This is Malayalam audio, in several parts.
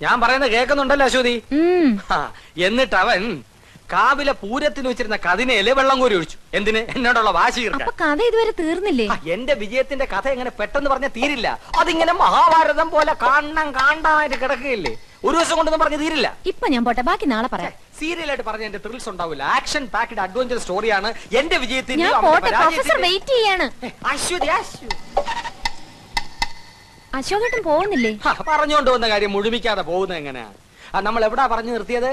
ഞാൻ പറയുന്നത് കേൾക്കുന്നുണ്ടല്ലോ അശ്വതി. എന്നിട്ട് അവൻ കാവിലെ പൂരത്തിന് വെച്ചിരുന്ന കതിനയില് വെള്ളം കോരി ഒഴിച്ചു. എന്തിന്? എന്നോടുള്ള വാശി തീർക്കാൻ. കഥ ഇതുവരെ തീർന്നില്ലേ? എന്റെ വിജയത്തിന്റെ കഥ എങ്ങനെ പെട്ടെന്ന് പറഞ്ഞ തീരില്ല. അതിങ്ങനെ മഹാഭാരതം പോലെ കാണാനായിട്ട് കിടക്കുകയില്ലേ? ഒരു ദിവസം കൊണ്ടൊന്നും പറഞ്ഞ് തീരില്ല. ഇപ്പൊ ഞാൻ പോട്ടെ, ബാക്കി നാളെ പറയാം. സീരിയലായിട്ട് പറഞ്ഞ എന്റെ ത്രിൽസ് ഉണ്ടാവില്ല. ആക്ഷൻ പാക്ഡ് അഡ്വഞ്ചർ സ്റ്റോറിയാണ് എന്റെ വിജയത്തിന്റെ. അശ്വതി അശോകേട്ടൻ പോകുന്നില്ലേ? പറഞ്ഞുകൊണ്ട് വന്ന കാര്യം മുഴുമിക്കാതെ പോകുന്നത് എങ്ങനെയാണ്? നമ്മൾ എവിടാ പറഞ്ഞു നിർത്തിയത്?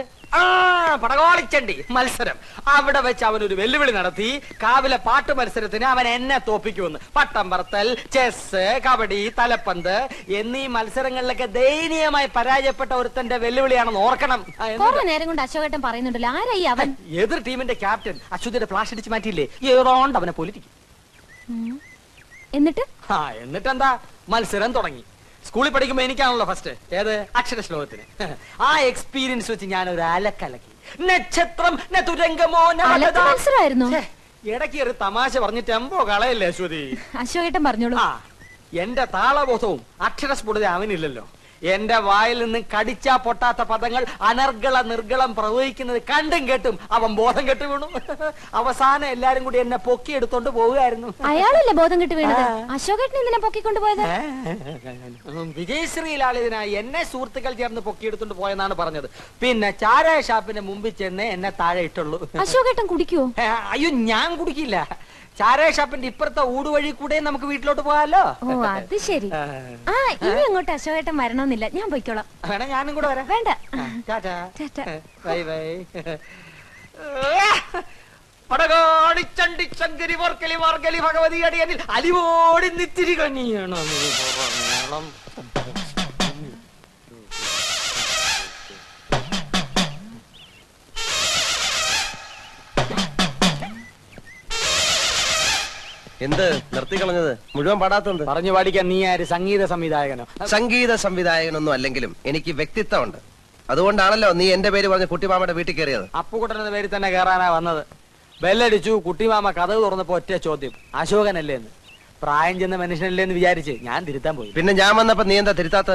പടകോളിച്ചണ്ടി മത്സരം. അവിടെ വെച്ച് അവനൊരു വെല്ലുവിളി നടത്തി. കാവിലെ പാട്ട് മത്സരത്തിന് അവൻ എന്നെ തോപ്പിക്കുമെന്ന്. പട്ടം പറത്തൽ, ചെസ്, കബഡി, തലപ്പന്ത് എന്നീ മത്സരങ്ങളിലൊക്കെ ദയനീയമായി പരാജയപ്പെട്ട ഒരുത്തന്റെ വെല്ലുവിളിയാണെന്ന് ഓർക്കണം. നേരം കൊണ്ട് അശോകേട്ടൻ പറയുന്നുണ്ടല്ലോ, ആരായി അവൻ? എതിർ ടീമിന്റെ ക്യാപ്റ്റൻ അശ്വതിയുടെ ഫ്ലാഷ് അടിച്ച് മാറ്റിയില്ലേ? ഏതോണ്ട് അവനെ പൊലിറ്റിക്കും. എന്നിട്ടെന്താ? മത്സരം തുടങ്ങി. സ്കൂളിൽ പഠിക്കുമ്പോ എനിക്കാണല്ലോ ഫസ്റ്റ്. ഏത്? അക്ഷര ശ്ലോകത്തിന്. ആ എക്സ്പീരിയൻസ് വെച്ച് ഞാൻ ഒരു അലക്കലക്കി. നക്ഷത്രം ഇടയ്ക്ക് ഒരു തമാശ പറഞ്ഞ് ടെമ്പോ കളയല്ലേ അശ്വതി? അശോകേട്ടൻ പറഞ്ഞോളൂ. എന്റെ താളബോധവും അക്ഷരസ്ഫുടത അവനില്ലല്ലോ. എന്റെ വായിൽ നിന്ന് കടിച്ചാ പൊട്ടാത്ത പദങ്ങൾ അനർഗള നിർഗളം പ്രവഹിക്കുന്നത് കണ്ടും കേട്ടും അവൻ ബോധം കെട്ട് വീണു. അവസാനം എല്ലാരും കൂടി എന്നെ പൊക്കി എടുത്തോണ്ട് പോവുകയായിരുന്നു. അയാളല്ലേ ബോധം കെട്ട് വീണത്? അശോകേട്ടൻ എന്തിനാ പൊക്കിക്കൊണ്ട് പോയത്? വിജയശ്രീലാളിതനായി എന്നെ സുഹൃത്തുക്കൾ ചേർന്ന് പൊക്കിയെടുത്തോണ്ട് പോയെന്നാണ് പറഞ്ഞത്. പിന്നെ ചാരായ ഷാപ്പിന്റെ മുമ്പിൽ ചെന്ന് എന്നെ താഴെ ഇട്ടുള്ളൂ. അശോകേട്ടൻ കുടിക്കുവോ? അയ്യോ, ഞാൻ കുടിക്കില്ല. ചാരായ ഷാപ്പിന്റെ ഇപ്പുറത്തെ ഊടുവഴി കൂടെ നമുക്ക് വീട്ടിലോട്ട് പോകാലോ. ഓ, അത് ശരി. ഇനി അങ്ങോട്ട് അശോകേട്ടൻ വരണമെന്നില്ല, ഞാൻ പോയിക്കോളാം. വേണേ ഞാനും കൂടെ വരാം. വേണ്ട. Bye bye. പടകോടിച്ചണ്ടി ചങ്കരി വർക്കലി വർക്കലി ഭഗവതി അടിയനിൽ അലിവോടി നിത്തിരി കണിയണം. എന്ത് നിർത്തിക്കളഞ്ഞത്? മുഴുവൻ പാടാത്തത് പറഞ്ഞു പാടിക്കാൻ നീ ആര്? സംഗീത സംവിധായകനോ? സംഗീത സംവിധായകനൊന്നും അല്ലെങ്കിലും എനിക്ക് വ്യക്തിത്വമുണ്ട്. അതുകൊണ്ടാണല്ലോ നീ എന്റെ പേര് പറഞ്ഞ് കുട്ടിമാമയുടെ വീട്ടിൽ കയറിയത്. അപ്പുകുട്ടന്റെ പേരിൽ തന്നെ കയറാനാ വന്നത്. ബെല്ലടിച്ചു. കുട്ടിമാമ കഥവ് തുറന്നപ്പോ ഒറ്റ ചോദ്യം, അശോകനല്ലേന്ന്. പ്രായം ചെന്ന മനുഷ്യനല്ലേന്ന് വിചാരിച്ച് ഞാൻ തിരുത്താൻ പോയി. പിന്നെ ഞാൻ വന്നപ്പോ നീ എന്താ തിരുത്താത്ത?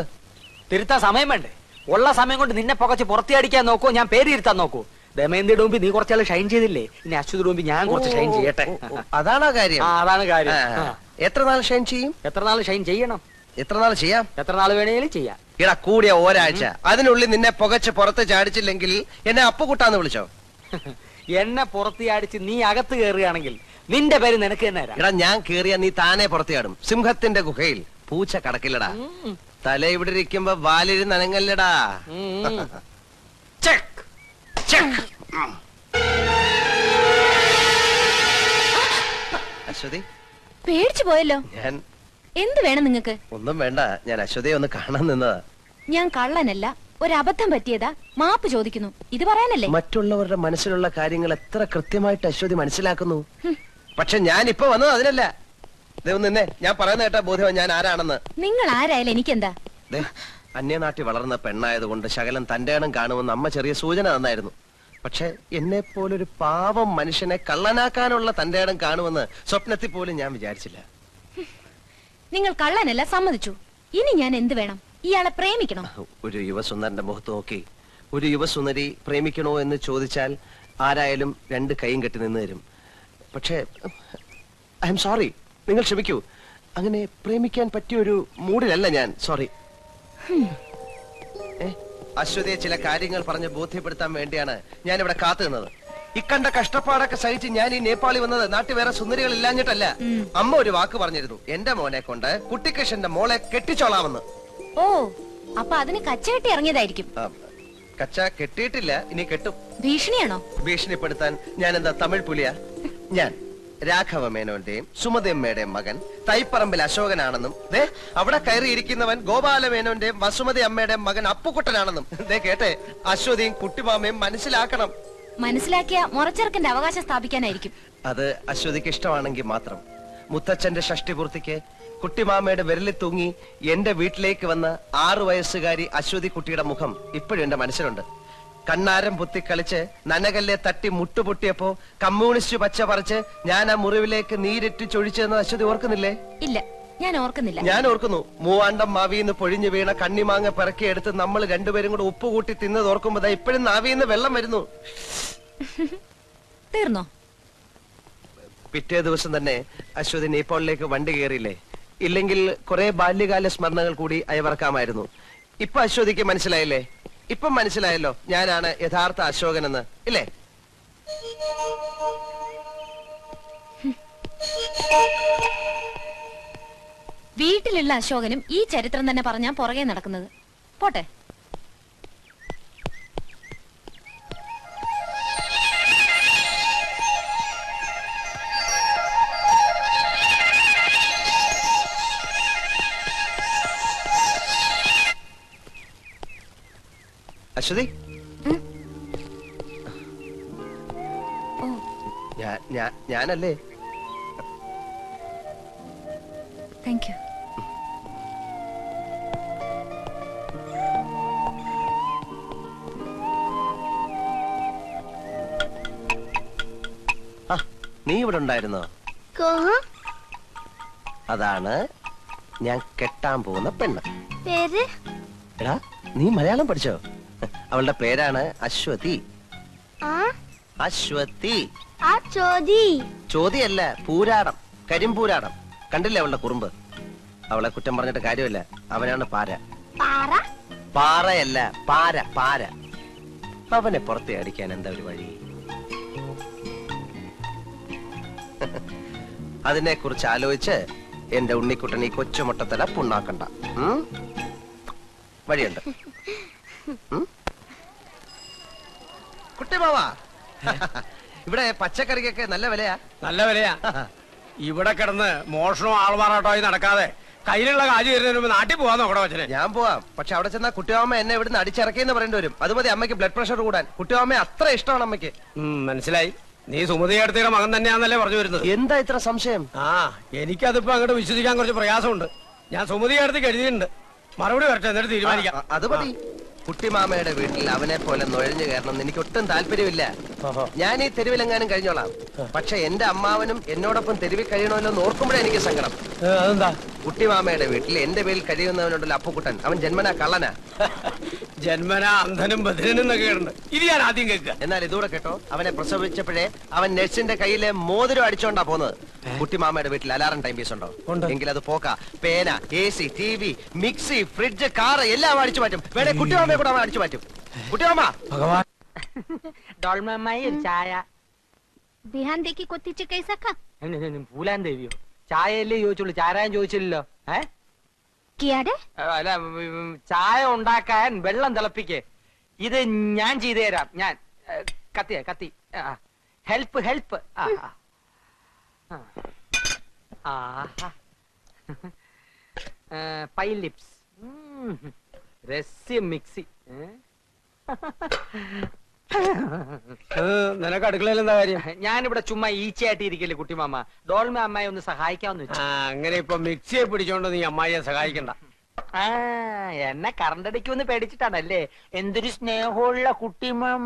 തിരുത്താൻ സമയം വേണ്ടേ? ഉള്ള സമയം കൊണ്ട് നിന്നെ പൊക്കച്ച് പുറത്തിയടിക്കാൻ നോക്കൂ, ഞാൻ പേര് തിരുത്താൻ നോക്കൂ. ദമയന്തിയുടെ മുമ്പിൽ നീ കുറച്ചാൾ ഷൈൻ ചെയ്തില്ലേ? ഇനി അശ്വതിയുടെ മുമ്പിൽ ഞാൻ കുറച്ച് ഷൈൻ ചെയ്യട്ടെ. അതാണോ കാര്യം? അതാണ് കാര്യം. എത്ര നാൾ ഷൈൻ ചെയ്യും? എത്ര നാൾ ഷൈൻ ചെയ്യണം? എത്ര നാൾ ചെയ്യാം? എത്ര നാൾ വേണേലും ചെയ്യാം. ഇടാ, കൂടിയ ഒരാഴ്ച. അതിനുള്ളിൽ നിന്നെ പുകച്ച് പുറത്ത് ചാടിച്ചില്ലെങ്കിൽ എന്നെ അപ്പുകുട്ടാന്ന് വിളിച്ചോ? എന്നെ പുറത്ത് ചാടിച്ച് നീ അകത്ത് കയറുകയാണെങ്കിൽ നിന്റെ പേര് നിനക്ക് തന്നെ. എടാ, ഞാൻ കേറിയാ നീ താനെ പുറത്ത് ചാടും. സിംഹത്തിന്റെ ഗുഹയിൽ പൂച്ച കടക്കില്ലടാ. തല ഇവിടെ ഇരിക്കുമ്പോ വാലിരുന്ന് അനങ്ങല്ലടാ. അശ്വതി, പേടിച്ചു പോയല്ലോ. ഞാൻ എന്ത് വേണം നിങ്ങൾക്ക്? ഒന്നും വേണ്ട, ഞാൻ അശ്വതിയെ ഒന്ന് കാണാൻ നിന്നതാ. ഞാൻ കള്ളനല്ല, ഒരു അബദ്ധം പറ്റിയതാ, മാപ്പ് ചോദിക്കുന്നു. ഇത് പറയാനല്ലേ? മറ്റുള്ളവരുടെ മനസ്സിലുള്ള കാര്യങ്ങൾ എത്ര കൃത്യമായിട്ട് അശ്വതി മനസ്സിലാക്കുന്നു. പക്ഷെ ഞാൻ ഇപ്പൊ വന്നത് അതിനല്ല. നിന്നെ ഞാൻ പറയുന്ന കേട്ടാ ബോധ്യം ഞാൻ ആരാണെന്ന്. നിങ്ങൾ ആരായാലും എനിക്കെന്താ? അന്യനാട്ടിൽ വളർന്ന പെണ്ണായതുകൊണ്ട് ശകലം തന്റെ ഇടം കാണുമെന്ന് അമ്മ ചെറിയ സൂചന തന്നായിരുന്നു. പക്ഷെ എന്നെ പോലൊരു പാവം മനുഷ്യനെ കള്ളനാക്കാനുള്ള തന്റെ ഇടം കാണുമെന്ന് സ്വപ്നത്തിൽ പോലും ഞാൻ വിചാരിച്ചില്ല. നിങ്ങൾ കള്ളനല്ല, സമ്മതിച്ചു. ഇനി ഞാൻ എന്ത് വേണം? ഇയാളെ പ്രേമിക്കണം. ഒരു യുവസുന്ദരന്റെ മുഖത്ത് നോക്കി ഒരു യുവസുന്ദരി പ്രേമിക്കണോ എന്ന് ചോദിച്ചാൽ ആരായാലും രണ്ട് കൈയും കെട്ടി നിന്ന് തരും. പക്ഷേ ഐ എം സോറി, നിങ്ങൾ ക്ഷമിക്കൂ. അങ്ങനെ പ്രേമിക്കാൻ പറ്റിയ ഒരു മൂഡിലല്ല ഞാൻ. സോറി. അശ്വതിയെ ചില കാര്യങ്ങൾ പറഞ്ഞ് ബോധ്യപ്പെടുത്താൻ വേണ്ടിയാണ് ഞാൻ ഇവിടെ കാത്തു നിന്നത്. ഇക്കണ്ട കഷ്ടപ്പാടൊക്കെ സഹിച്ച് ഞാൻ ഈ നേപ്പാളി വന്നത് നാട്ടിൽ വേറെ സുന്ദരികൾ ഇല്ലാഞ്ഞിട്ടല്ല. അമ്മ ഒരു വാക്ക് പറഞ്ഞിരുന്നു, എന്റെ മോനെ കൊണ്ട് കുട്ടിക്കൃഷ്ണന്റെ മോളെ കെട്ടിച്ചോളാമെന്ന്. ഓ, അപ്പൊ അതിന് കച്ചകെട്ടി ഇറങ്ങിയതായിരിക്കും. കച്ച കെട്ടിയിട്ടില്ല, ഇനി കെട്ടും. ഭീഷണിയാണോ? ഭീഷണിപ്പെടുത്താൻ ഞാൻ എന്താ തമിഴ് പുലിയാ? ഞാൻ രാഘവ മേനോന്റെയും സുമതിയമ്മയുടെയും മകൻ തൈപ്പറമ്പിൽ അശോകനാണെന്നും അവിടെ കയറിയിരിക്കുന്നവൻ ഗോപാല മേനോന്റെയും വസുമതി അമ്മയുടെയും മകൻ അപ്പുക്കുട്ടനാണെന്നും കേട്ടെ അശ്വതിയും കുട്ടിമാമയും മനസ്സിലാക്കണം. മനസ്സിലാക്കിയ മുറച്ചെറുക്കന്റെ അവകാശം സ്ഥാപിക്കാനായിരിക്കും. അത് അശ്വതിക്ക് ഇഷ്ടമാണെങ്കിൽ മാത്രം. മുത്തച്ഛന്റെ ഷഷ്ടിപൂർത്തിക്ക് കുട്ടിമാമയുടെ വിരലിൽ തൂങ്ങി എന്റെ വീട്ടിലേക്ക് വന്ന 6 വയസ്സുകാരി അശ്വതി കുട്ടിയുടെ മുഖം ഇപ്പോഴും എന്റെ മനസ്സിലുണ്ട്. കണ്ണാരം പൊത്തി കളിച്ച് നനകല്ലെ തട്ടി മുട്ടുപൊട്ടിയപ്പോ കമ്മ്യൂണിസ്റ്റ് പച്ച പറിച്ച് ഞാൻ ആ മുറിവിലേക്ക് നീരിട്ട് ചൊഴിച്ചെന്ന് അശ്വതി ഓർക്കുന്നില്ലേ? ഇല്ല, ഞാൻ ഓർക്കുന്നില്ല. ഞാൻ ഓർക്കുന്നു. മൂവാണ്ടം മാവിന്ന് പൊഴിഞ്ഞു വീണ കണ്ണിമാങ്ങ പിറക്കിയെടുത്ത് നമ്മൾ രണ്ടുപേരും കൂടെ ഉപ്പ് കൂട്ടി തിന്നത് ഓർക്കുമ്പോ ഇപ്പോഴും നാവിന്ന് വെള്ളം വരുന്നു. തീർന്നോ? പിറ്റേ ദിവസം തന്നെ അശ്വതി നേപ്പാളിലേക്ക് വണ്ടി കയറിയില്ലേ? ഇല്ലെങ്കിൽ കുറെ ബാല്യകാല സ്മരണകൾ കൂടി അയവർക്കാമായിരുന്നു. ഇപ്പൊ അശ്വതിക്ക് മനസ്സിലായില്ലേ? ഇപ്പം മനസ്സിലായല്ലോ ഞാനാണ് യഥാർത്ഥ അശോകനെന്ന്, ഇല്ലേ? വീട്ടിലുള്ള അശോകനും ഈ ചരിത്രം തന്നെ പറഞ്ഞാ പുറകെ നടക്കുന്നത്. പോട്ടെ. അശ്വതി, ഞാനല്ലേ? Thank you. നീ ഇവിടെ ഉണ്ടായിരുന്നോ? അതാണ് ഞാൻ കെട്ടാൻ പോകുന്ന പെണ്ണ്. പേര്? എടാ, നീ മലയാളം പഠിച്ചോ? അവളുടെ പേരാണ് അശ്വതി. അശ്വതി. ചോദ്യല്ല, പൂരാടം, കരിമ്പൂരാടം. കണ്ടില്ലേ അവളുടെ കുറുമ്പ്? അവളെ കുറ്റം പറഞ്ഞിട്ട് കാര്യമില്ല. അവനാണ് പാര. പാറയല്ല, പാര, പാര. അവനെ പുറത്തെ അടിക്കാൻ എന്താ ഒരു വഴി? അതിനെ കുറിച്ച് ആലോചിച്ച് എന്റെ ഉണ്ണിക്കുട്ടൻ ഈ കൊച്ചുമുട്ടത്തല പുണ്ണാക്കണ്ട. വഴിയുണ്ട്. കുട്ടിമാവാ, ഇവിടെ പച്ചക്കറിക്കൊക്കെ നല്ല വിലയാ. നല്ല വിലയാ. ഇവിടെ കിടന്ന് മോഷണവും ആൾമാറാട്ടമായി നടക്കാതെ കയ്യിലുള്ള കാശ് തരുന്നതിന് മുമ്പ് നാട്ടിൽ പോവാൻ നോക്കണോ അച്ഛനെ? ഞാൻ പോവാം. പക്ഷെ അവിടെ ചെന്നാ കുട്ടിയമ്മ എന്നെ ഇവിടുന്ന് അടിച്ചിറക്കിയെന്ന് പറയേണ്ടി വരും. അതുമതി അമ്മയ്ക്ക് ബ്ലഡ് പ്രഷർ കൂടാൻ. കുട്ടിയമ്മ അത്ര ഇഷ്ടമാണ് അമ്മയ്ക്ക്. മനസ്സിലായി. നീ സുമതി അടുത്തയുടെ മകൻ തന്നെയാന്നല്ലേ പറഞ്ഞു വരുന്നത്? എന്താ ഇത്ര സംശയം? എനിക്കതിപ്പോ അങ്ങോട്ട് വിശ്വസിക്കാൻ കുറച്ച് പ്രയാസമുണ്ട്. ഞാൻ സുമതി അടുത്ത് എഴുതിയിട്ടുണ്ട്. മറുപടി വരട്ടെ, എന്നിട്ട് തീരുമാനിക്കാം. അത് മതി. കുട്ടിമാമയുടെ വീട്ടിൽ അവനെ പോലെ നുഴഞ്ഞു കയറണം എനിക്ക് ഒട്ടും താല്പര്യമില്ല. ഞാൻ ഈ തെരുവിലെങ്ങാനും കഴിഞ്ഞോളാം. പക്ഷെ എന്റെ അമ്മാവനും എന്നോടൊപ്പം തെരുവിൽ കഴിയണമല്ലോ എന്ന് ഓർക്കുമ്പോഴേ എനിക്ക് സങ്കടം. അതെന്താ? കുട്ടിമാമയുടെ വീട്ടിൽ എന്റെ പേരിൽ കഴിയുന്നവനുണ്ടല്ലോ അപ്പുക്കുട്ടൻ, അവൻ ജന്മനാ കള്ളനാ. ജന്മനാ അന്ധനും ബധിരനും എന്നൊക്കെ ഉണ്ട്. ഇത് ഞാൻ ആദ്യം കേൾക്കുക. എന്നാൽ ഇതൂടെ കേട്ടോ, അവനെ പ്രസവിച്ചപ്പോഴേ അവൻ നഴ്സിന്റെ കയ്യിലെ മോതിരം അടിച്ചോണ്ടാ പോന്നത്. കുട്ടിമാമയുടെ വീട്ടിൽ അലാറം ടൈം പീസ് ഉണ്ടോ? എങ്കിൽ അത് പോക്ക. പേന, AC, TV, mixie, fridge, car എല്ലാം അടിച്ചു മാറ്റും. വേണേ കുട്ടിമാമയെ കൂടെ അവൻ അടിച്ചു മാറ്റും. കുട്ടിമാമ, ഭഗവാൻ. ഡോൾമമ്മായി ഒരു ചായ. बिहान देखी कोती चे कैसा खा? പൂലാൻ ദേവിയോ? ചായയല്ലേ ചോദിച്ചുള്ളൂ, ചാരാൻ ചോദിച്ചില്ലല്ലോ. किया रे? അല്ല, ചായ ഉണ്ടാക്കാൻ വെള്ളം തിളപ്പിക്കേ. ഇത് ഞാൻ ചെയ്തു തരാം. ഞാൻ കത്തി ഹെൽപ്പ് ഹെൽപ്പ്. പൈ ലിപ്സ്, രസ്യം മിക്സി. നിനക്ക് അടുക്കളയിൽ എന്താ കാര്യം? ഞാനിവിടെ ചുമ്മാ ഈച്ചയായിട്ട് ഇരിക്കല്ലേ കുട്ടിമാമ. ഡോൾമ അമ്മായി ഒന്ന് സഹായിക്കാമെന്ന് വെച്ചു. അങ്ങനെ ഇപ്പൊ മിക്സിയെ പിടിച്ചോണ്ട് നീ അമ്മായിയെ സഹായിക്കണ്ട. എന്നെ കറണ്ടടിക്കുമെന്ന് പേടിച്ചിട്ടാണല്ലേ? എന്തൊരു സ്നേഹമുള്ള കുട്ടിമാമ.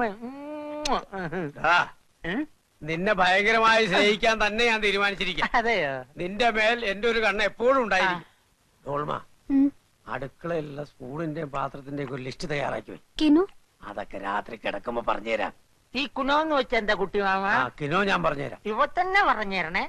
നിന്നെ ഭയങ്കരമായി സ്നേഹിക്കാൻ തന്നെ ഞാൻ തീരുമാനിച്ചിരിക്കാം. അതെയോ? നിന്റെ മേൽ എന്റെ ഒരു കണ്ണ് എപ്പോഴും ഉണ്ടായിരിക്കും. ഡോൾമ, അടുക്കളയിലുള്ള സ്പൂണിന്റെയും പാത്രത്തിന്റെയും ഒരു ലിസ്റ്റ് തയ്യാറാക്കി പോയി. किनु? അതൊക്കെ രാത്രി കിടക്കുമ്പോ പറഞ്ഞുതരാം. ഈ കുണോന്ന് വെച്ച എന്താ കുട്ടിമാമ? കിനോ ഞാൻ പറഞ്ഞുതരാം. ഇവ തന്നെ പറഞ്ഞേരണേ.